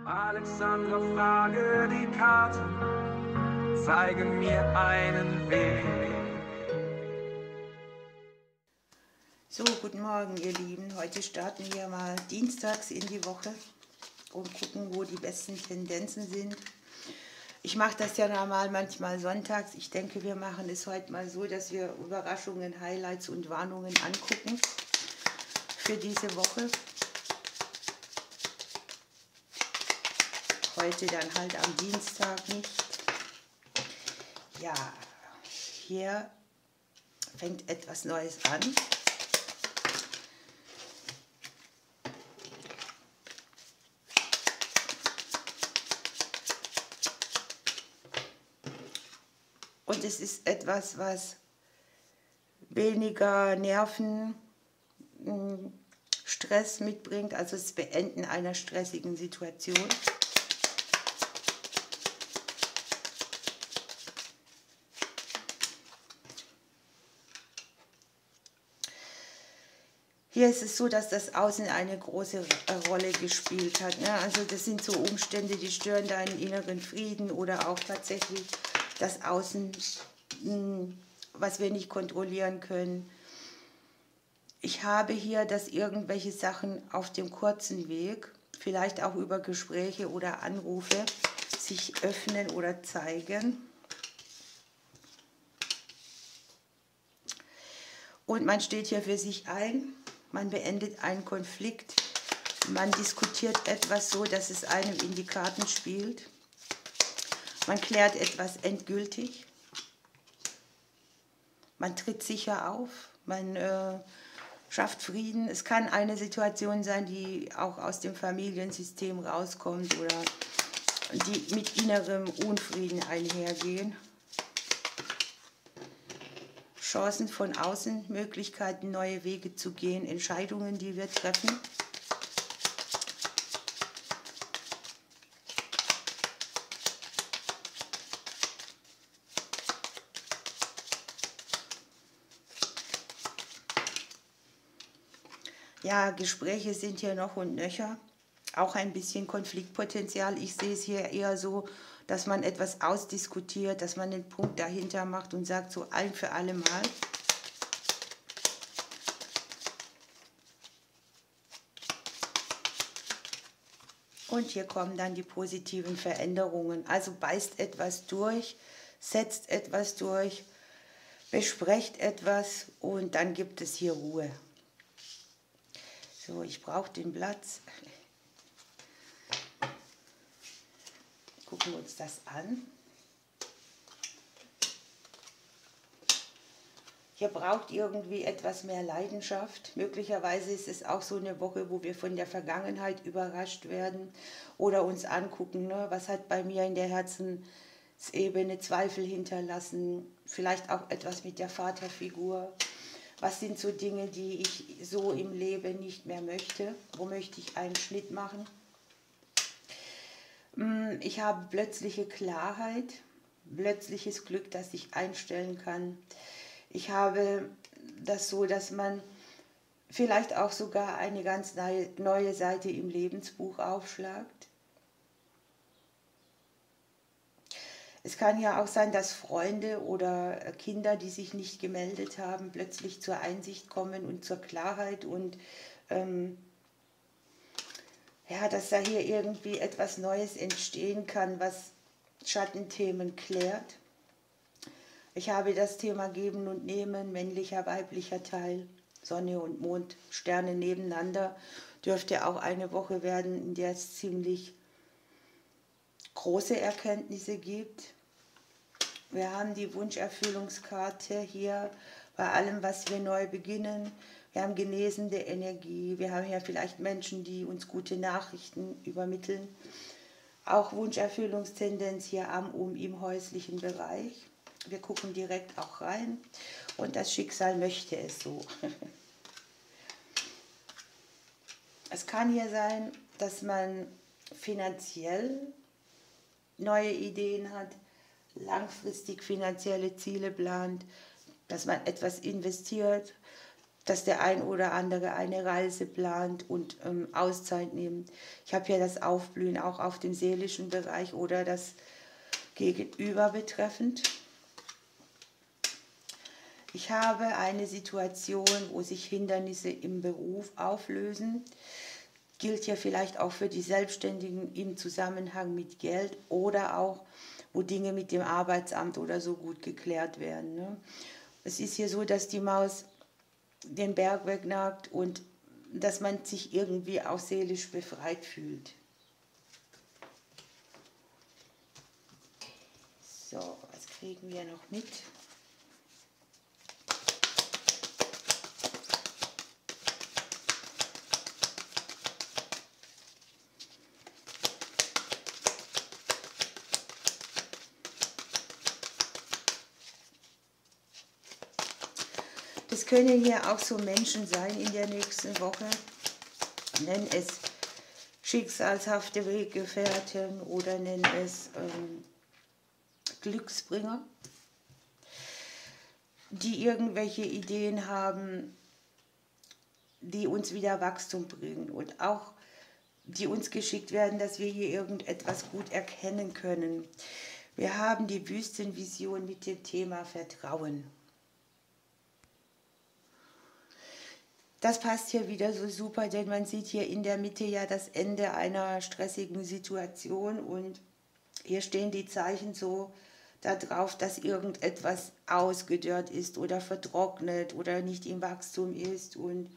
Alexandra, frage die Karten, zeigen mir einen Weg. So, guten Morgen ihr Lieben. Heute starten wir mal dienstags in die Woche und gucken, wo die besten Tendenzen sind. Ich mache das ja normal manchmal sonntags. Ich denke, wir machen es heute mal so, dass wir Überraschungen, Highlights und Warnungen angucken für diese Woche. Heute dann halt am Dienstag nicht. Ja, hier fängt etwas Neues an. Und es ist etwas, was weniger Nerven, Stress mitbringt, also das Beenden einer stressigen Situation. Hier ist es so, dass das Außen eine große Rolle gespielt hat. Ne? Also das sind so Umstände, die stören deinen inneren Frieden oder auch tatsächlich das Außen, was wir nicht kontrollieren können. Ich habe hier, dass irgendwelche Sachen auf dem kurzen Weg, vielleicht auch über Gespräche oder Anrufe, sich öffnen oder zeigen. Und man steht hier für sich ein, man beendet einen Konflikt, man diskutiert etwas so, dass es einem in die Karten spielt. Man klärt etwas endgültig, man tritt sicher auf, man schafft Frieden. Es kann eine Situation sein, die auch aus dem Familiensystem rauskommt oder die mit innerem Unfrieden einhergehen. Chancen von außen, Möglichkeiten, neue Wege zu gehen, Entscheidungen, die wir treffen. Ja, Gespräche sind hier noch und nöcher, auch ein bisschen Konfliktpotenzial. Ich sehe es hier eher so, dass man etwas ausdiskutiert, dass man den Punkt dahinter macht und sagt, so ein für alle Mal. Und hier kommen dann die positiven Veränderungen. Also beißt etwas durch, setzt etwas durch, besprecht etwas und dann gibt es hier Ruhe. So, ich brauche den Platz. Gucken wir uns das an. Hier braucht irgendwie etwas mehr Leidenschaft. Möglicherweise ist es auch so eine Woche, wo wir von der Vergangenheit überrascht werden oder uns angucken, ne, was hat bei mir in der Herzensebene Zweifel hinterlassen. Vielleicht auch etwas mit der Vaterfigur. Was sind so Dinge, die ich so im Leben nicht mehr möchte? Wo möchte ich einen Schnitt machen? Ich habe plötzliche Klarheit, plötzliches Glück, das ich einstellen kann. Ich habe das so, dass man vielleicht auch sogar eine ganz neue Seite im Lebensbuch aufschlagt. Es kann ja auch sein, dass Freunde oder Kinder, die sich nicht gemeldet haben, plötzlich zur Einsicht kommen und zur Klarheit und ja, dass da hier irgendwie etwas Neues entstehen kann, was Schattenthemen klärt. Ich habe das Thema Geben und Nehmen, männlicher, weiblicher Teil, Sonne und Mond, Sterne nebeneinander, dürfte auch eine Woche werden, in der es ziemlich große Erkenntnisse gibt. Wir haben die Wunscherfüllungskarte hier bei allem, was wir neu beginnen. Wir haben genesende Energie, wir haben ja vielleicht Menschen, die uns gute Nachrichten übermitteln. Auch Wunscherfüllungstendenz hier im häuslichen Bereich. Wir gucken direkt auch rein und das Schicksal möchte es so. Es kann hier sein, dass man finanziell neue Ideen hat, langfristig finanzielle Ziele plant, dass man etwas investiert, dass der ein oder andere eine Reise plant und Auszeit nimmt. Ich habe ja das Aufblühen auch auf dem seelischen Bereich oder das Gegenüber betreffend. Ich habe eine Situation, wo sich Hindernisse im Beruf auflösen. Gilt ja vielleicht auch für die Selbstständigen im Zusammenhang mit Geld oder auch, wo Dinge mit dem Arbeitsamt oder so gut geklärt werden. Ne? Es ist hier so, dass die Maus den Berg wegnagt und dass man sich irgendwie auch seelisch befreit fühlt. So, was kriegen wir noch mit? Es können hier auch so Menschen sein in der nächsten Woche, nennen es schicksalshafte Weggefährten oder nennen es Glücksbringer, die irgendwelche Ideen haben, die uns wieder Wachstum bringen und auch die uns geschickt werden, dass wir hier irgendetwas gut erkennen können. Wir haben die Wüstenvision mit dem Thema Vertrauen. Das passt hier wieder so super, denn man sieht hier in der Mitte ja das Ende einer stressigen Situation und hier stehen die Zeichen so darauf, dass irgendetwas ausgedörrt ist oder vertrocknet oder nicht im Wachstum ist. Und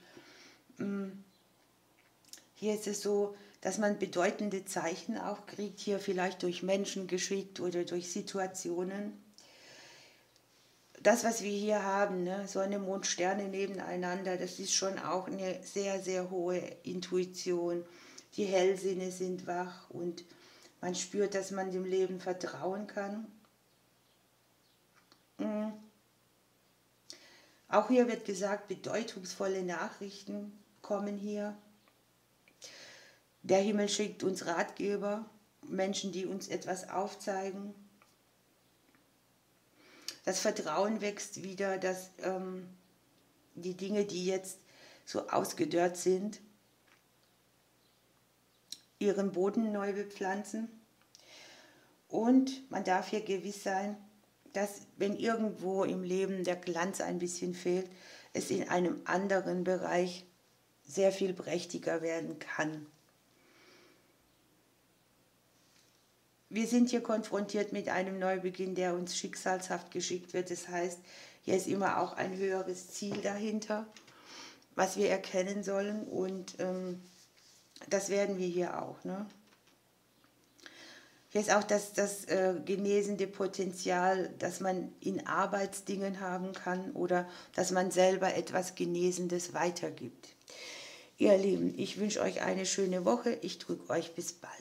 hier ist es so, dass man bedeutende Zeichen auch kriegt, hier vielleicht durch Menschen geschickt oder durch Situationen. Das, was wir hier haben, ne, Sonne, Mond, Sterne nebeneinander, das ist schon auch eine sehr, sehr hohe Intuition. Die Hellsinne sind wach und man spürt, dass man dem Leben vertrauen kann. Auch hier wird gesagt, bedeutungsvolle Nachrichten kommen hier. Der Himmel schickt uns Ratgeber, Menschen, die uns etwas aufzeigen. Das Vertrauen wächst wieder, dass die Dinge, die jetzt so ausgedörrt sind, ihren Boden neu bepflanzen. Und man darf hier gewiss sein, dass wenn irgendwo im Leben der Glanz ein bisschen fehlt, es in einem anderen Bereich sehr viel prächtiger werden kann. Wir sind hier konfrontiert mit einem Neubeginn, der uns schicksalshaft geschickt wird. Das heißt, hier ist immer auch ein höheres Ziel dahinter, was wir erkennen sollen. Und das werden wir hier auch. Ne? Hier ist auch das genesende Potenzial, das man in Arbeitsdingen haben kann oder dass man selber etwas Genesendes weitergibt. Ihr Lieben, ich wünsche euch eine schöne Woche. Ich drücke euch bis bald.